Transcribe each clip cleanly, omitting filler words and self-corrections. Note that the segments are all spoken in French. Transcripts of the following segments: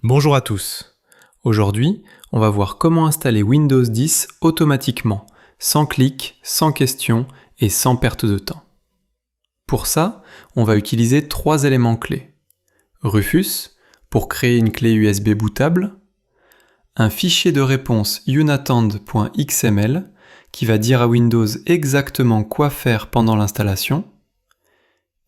Bonjour à tous. Aujourd'hui, on va voir comment installer Windows 10 automatiquement, sans clic, sans question et sans perte de temps. Pour ça, on va utiliser 3 éléments clés. Rufus, pour créer une clé USB bootable, un fichier de réponse unattend.xml qui va dire à Windows exactement quoi faire pendant l'installation,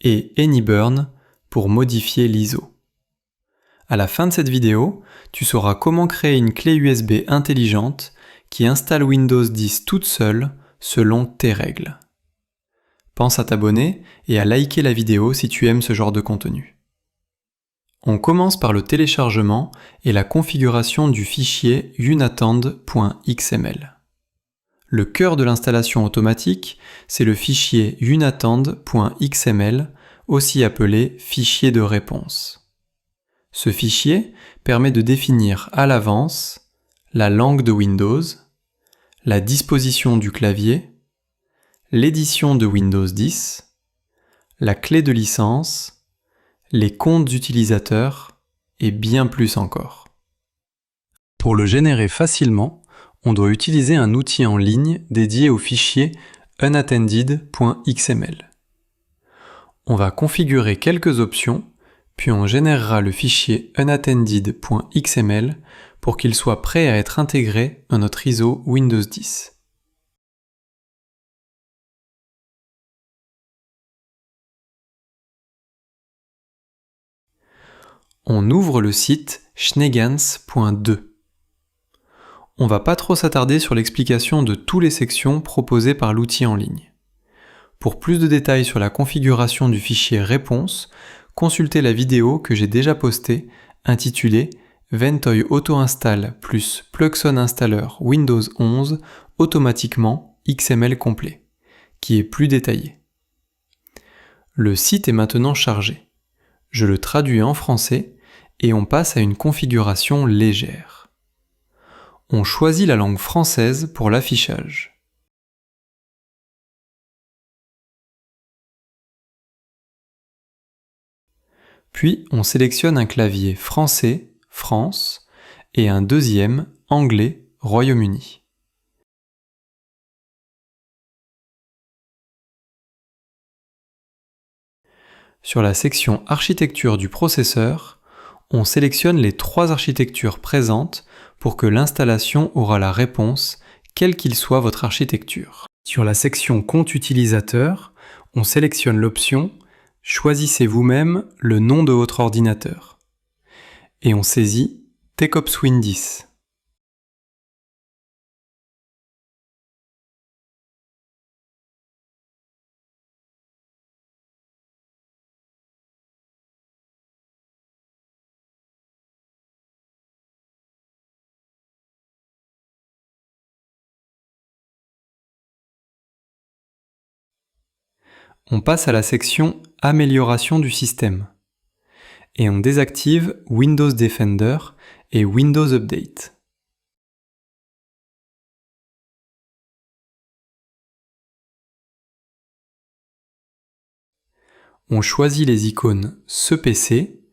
et AnyBurn pour modifier l'ISO. À la fin de cette vidéo, tu sauras comment créer une clé USB intelligente qui installe Windows 10 toute seule selon tes règles. Pense à t'abonner et à liker la vidéo si tu aimes ce genre de contenu. On commence par le téléchargement et la configuration du fichier unattend.xml. Le cœur de l'installation automatique, c'est le fichier unattend.xml, aussi appelé fichier de réponse. Ce fichier permet de définir à l'avance la langue de Windows, la disposition du clavier, l'édition de Windows 10, la clé de licence, les comptes utilisateurs et bien plus encore. Pour le générer facilement, on doit utiliser un outil en ligne dédié au fichier unattended.xml. On va configurer quelques options, puis on générera le fichier unattended.xml pour qu'il soit prêt à être intégré dans notre ISO Windows 10. On ouvre le site schneegans.de. On va pas trop s'attarder sur l'explication de toutes les sections proposées par l'outil en ligne. Pour plus de détails sur la configuration du fichier réponse, consultez la vidéo que j'ai déjà postée intitulée Ventoy Auto-Install plus Plugson Installer Windows 11 automatiquement XML complet, qui est plus détaillée. Le site est maintenant chargé. Je le traduis en français et on passe à une configuration légère. On choisit la langue française pour l'affichage. Puis on sélectionne un clavier français, France, et un deuxième, anglais, Royaume-Uni. Sur la section architecture du processeur, on sélectionne les 3 architectures présentes pour que l'installation aura la réponse, quelle qu'il soit votre architecture. Sur la section compte utilisateur, on sélectionne l'option choisissez vous-même le nom de votre ordinateur. Et on saisit TechOpsWin 10. On passe à la section Amélioration du système. Et on désactive Windows Defender et Windows Update. On choisit les icônes Ce PC,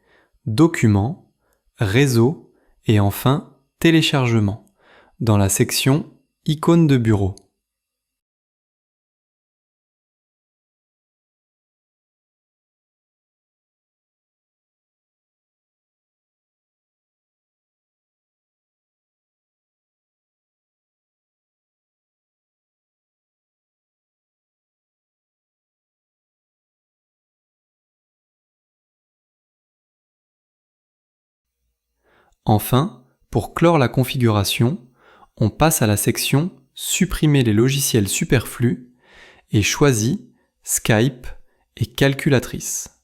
Documents, Réseau et enfin Téléchargement dans la section Icônes de bureau. Enfin, pour clore la configuration, on passe à la section Supprimer les logiciels superflus et choisit Skype et Calculatrice.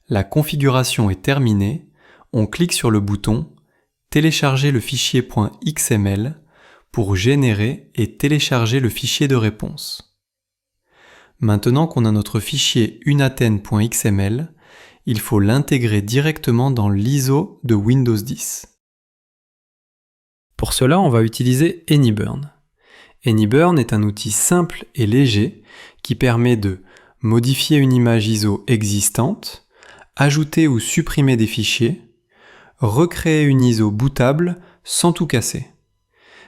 La configuration est terminée, on clique sur le bouton Télécharger le fichier .xml pour générer et télécharger le fichier de réponse. Maintenant qu'on a notre fichier unattend.xml, il faut l'intégrer directement dans l'ISO de Windows 10. Pour cela, on va utiliser AnyBurn. AnyBurn est un outil simple et léger qui permet de modifier une image ISO existante, ajouter ou supprimer des fichiers, recréer une ISO bootable sans tout casser.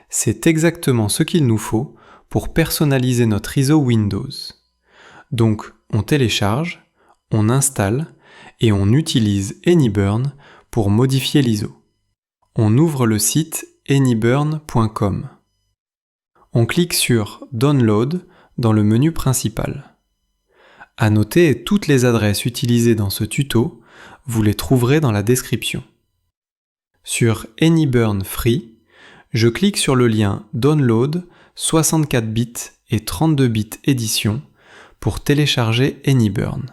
C'est exactement ce qu'il nous faut pour personnaliser notre ISO Windows. Donc, on télécharge, on installe et on utilise AnyBurn pour modifier l'ISO. On ouvre le site anyburn.com. On clique sur Download dans le menu principal. À noter, toutes les adresses utilisées dans ce tuto, vous les trouverez dans la description. Sur AnyBurn Free, je clique sur le lien Download 64 bits et 32 bits édition pour télécharger AnyBurn.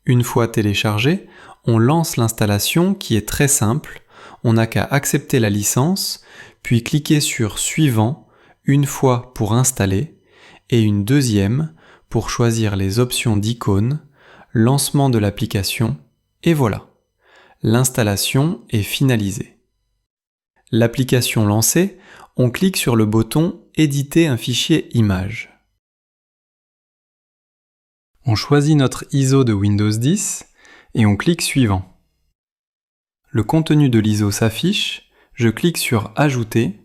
Une fois téléchargé, on lance l'installation qui est très simple. On n'a qu'à accepter la licence, puis cliquer sur Suivant une fois pour installer et une deuxième pour choisir les options d'icône, lancement de l'application et voilà. L'installation est finalisée. L'application lancée, on clique sur le bouton Éditer un fichier image. On choisit notre ISO de Windows 10 et on clique Suivant. Le contenu de l'ISO s'affiche, je clique sur Ajouter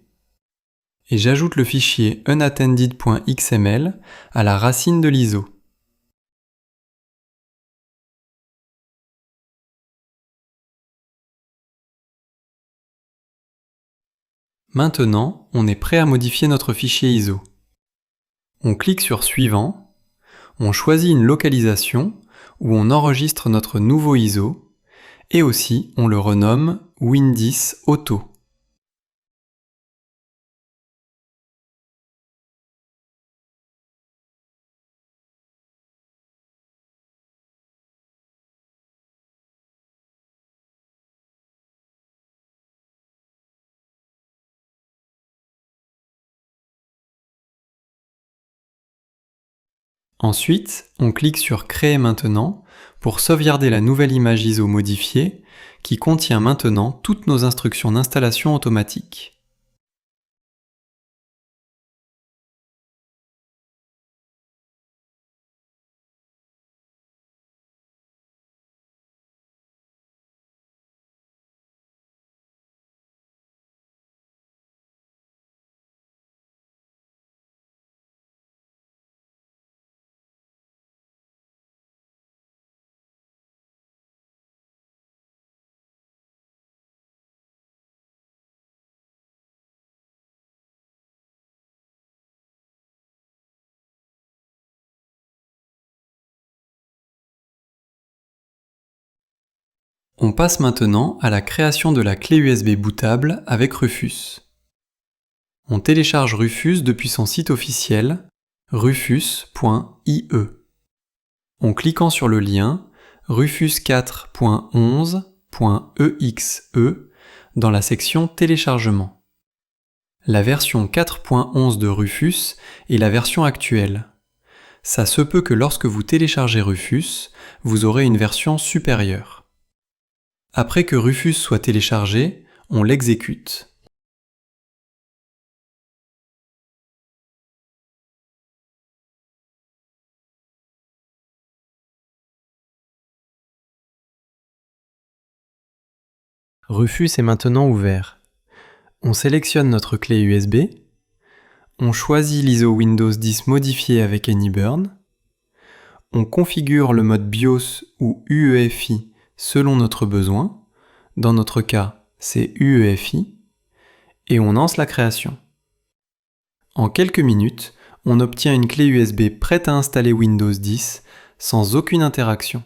et j'ajoute le fichier unattended.xml à la racine de l'ISO. Maintenant, on est prêt à modifier notre fichier ISO. On clique sur Suivant, on choisit une localisation où on enregistre notre nouveau ISO et aussi on le renomme Win10 Auto. Ensuite, on clique sur Créer maintenant pour sauvegarder la nouvelle image ISO modifiée qui contient maintenant toutes nos instructions d'installation automatique. On passe maintenant à la création de la clé USB bootable avec Rufus. On télécharge Rufus depuis son site officiel rufus.ie. En cliquant sur le lien rufus4.11.exe dans la section Téléchargement. La version 4.11 de Rufus est la version actuelle. Ça se peut que lorsque vous téléchargez Rufus, vous aurez une version supérieure. Après que Rufus soit téléchargé, on l'exécute. Rufus est maintenant ouvert. On sélectionne notre clé USB, on choisit l'ISO Windows 10 modifié avec AnyBurn, on configure le mode BIOS ou UEFI selon notre besoin, dans notre cas c'est UEFI, et on lance la création. En quelques minutes, on obtient une clé USB prête à installer Windows 10 sans aucune interaction.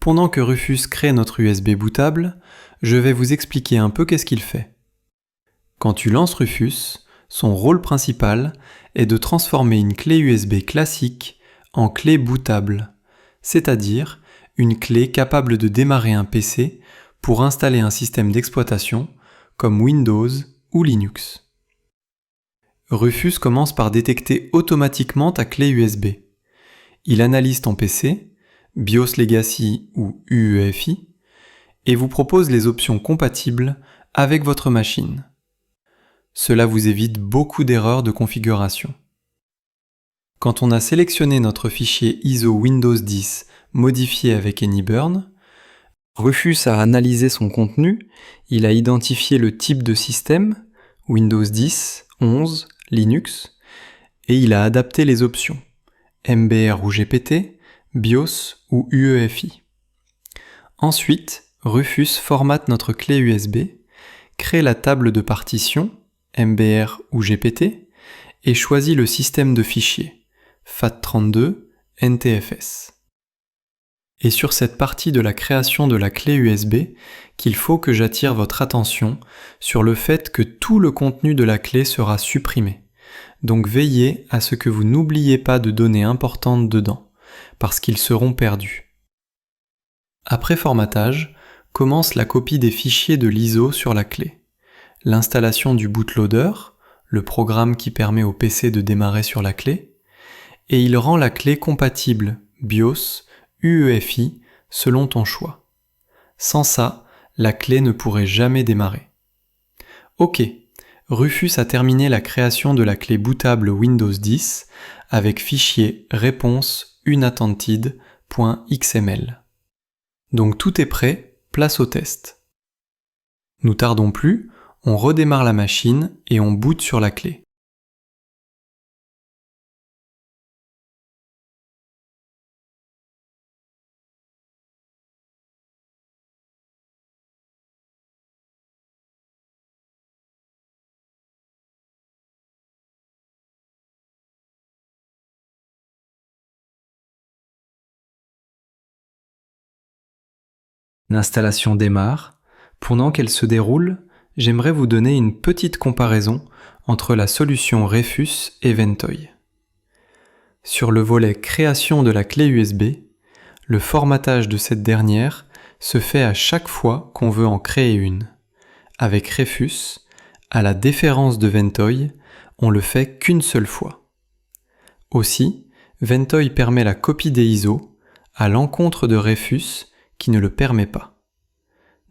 pendant que Rufus crée notre USB bootable, je vais vous expliquer un peu qu'est-ce qu'il fait. Quand tu lances Rufus, son rôle principal est de transformer une clé USB classique en clé bootable, c'est-à-dire une clé capable de démarrer un PC pour installer un système d'exploitation comme Windows ou Linux. Rufus commence par détecter automatiquement ta clé USB. Il analyse ton PC, BIOS Legacy ou UEFI, et vous propose les options compatibles avec votre machine. Cela vous évite beaucoup d'erreurs de configuration. Quand on a sélectionné notre fichier ISO Windows 10 modifié avec AnyBurn, Rufus a analysé son contenu, il a identifié le type de système, Windows 10, 11, Linux, et il a adapté les options, MBR ou GPT, BIOS ou UEFI. Ensuite, Rufus formate notre clé USB, crée la table de partition, MBR ou GPT, et choisit le système de fichiers, FAT32, NTFS. Et sur cette partie de la création de la clé USB qu'il faut que j'attire votre attention sur le fait que tout le contenu de la clé sera supprimé. Donc veillez à ce que vous n'oubliez pas de données importantes dedans, parce qu'ils seront perdus. Après formatage, commence la copie des fichiers de l'ISO sur la clé, l'installation du bootloader, le programme qui permet au PC de démarrer sur la clé, et il rend la clé compatible BIOS, UEFI selon ton choix. Sans ça, la clé ne pourrait jamais démarrer. Ok, Rufus a terminé la création de la clé bootable Windows 10 avec fichier réponse unattended.xml. Donc tout est prêt, place au test. Nous tardons plus, on redémarre la machine et on boot sur la clé. L'installation démarre. Pendant qu'elle se déroule, j'aimerais vous donner une petite comparaison entre la solution Rufus et Ventoy. Sur le volet création de la clé USB, le formatage de cette dernière se fait à chaque fois qu'on veut en créer une. Avec Rufus, à la différence de Ventoy, on le fait qu'une seule fois. Aussi, Ventoy permet la copie des ISO à l'encontre de Rufus qui ne le permet pas.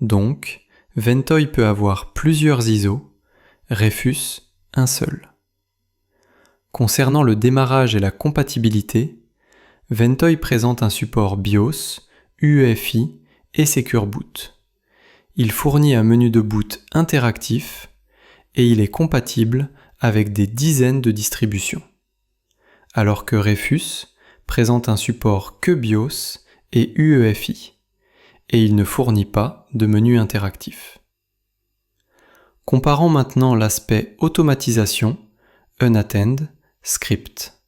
Donc, Ventoy peut avoir plusieurs ISO, Rufus un seul. Concernant le démarrage et la compatibilité, Ventoy présente un support BIOS, UEFI et Secure Boot. Il fournit un menu de boot interactif et il est compatible avec des dizaines de distributions. Alors que Rufus présente un support que BIOS et UEFI. Et il ne fournit pas de menu interactif. Comparons maintenant l'aspect automatisation, unattend, script.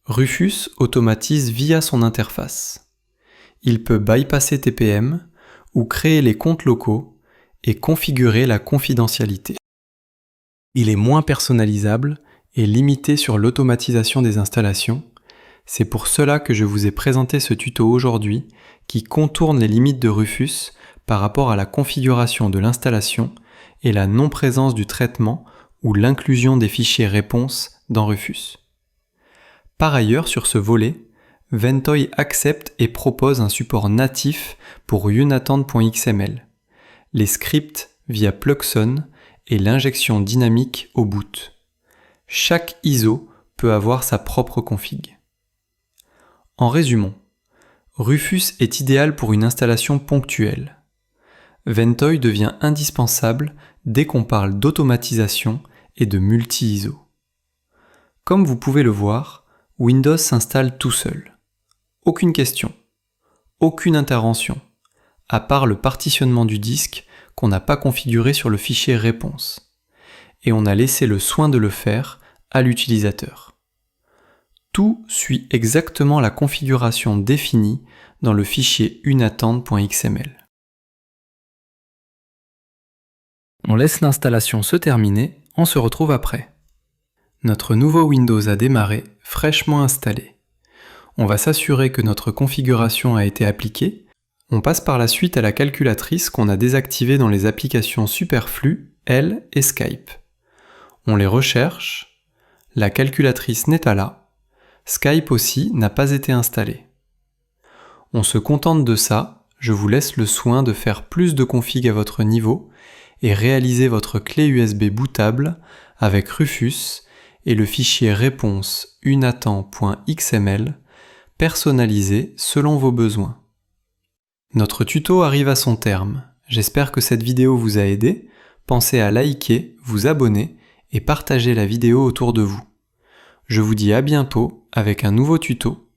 Rufus automatise via son interface. Il peut bypasser TPM ou créer les comptes locaux et configurer la confidentialité. Il est moins personnalisable et limité sur l'automatisation des installations. C'est pour cela que je vous ai présenté ce tuto aujourd'hui qui contourne les limites de Rufus par rapport à la configuration de l'installation et la non-présence du traitement ou l'inclusion des fichiers réponses dans Rufus. Par ailleurs, sur ce volet, Ventoy accepte et propose un support natif pour unattend.xml, les scripts via Plugson et l'injection dynamique au boot. Chaque ISO peut avoir sa propre config. En résumé, Rufus est idéal pour une installation ponctuelle. Ventoy devient indispensable dès qu'on parle d'automatisation et de multi-ISO. Comme vous pouvez le voir, Windows s'installe tout seul. Aucune question, aucune intervention, à part le partitionnement du disque qu'on n'a pas configuré sur le fichier réponse. Et on a laissé le soin de le faire à l'utilisateur. Tout suit exactement la configuration définie dans le fichier unattente.xml. On laisse l'installation se terminer, on se retrouve après. Notre nouveau Windows a démarré, fraîchement installé. On va s'assurer que notre configuration a été appliquée. On passe par la suite à la calculatrice qu'on a désactivée dans les applications superflues, elle et Skype. On les recherche, la calculatrice n'est pas là, Skype aussi n'a pas été installé. On se contente de ça, je vous laisse le soin de faire plus de config à votre niveau et réaliser votre clé USB bootable avec Rufus et le fichier réponse unattend.xml personnalisé selon vos besoins. Notre tuto arrive à son terme. J'espère que cette vidéo vous a aidé. Pensez à liker, vous abonner et partager la vidéo autour de vous. Je vous dis à bientôt avec un nouveau tuto.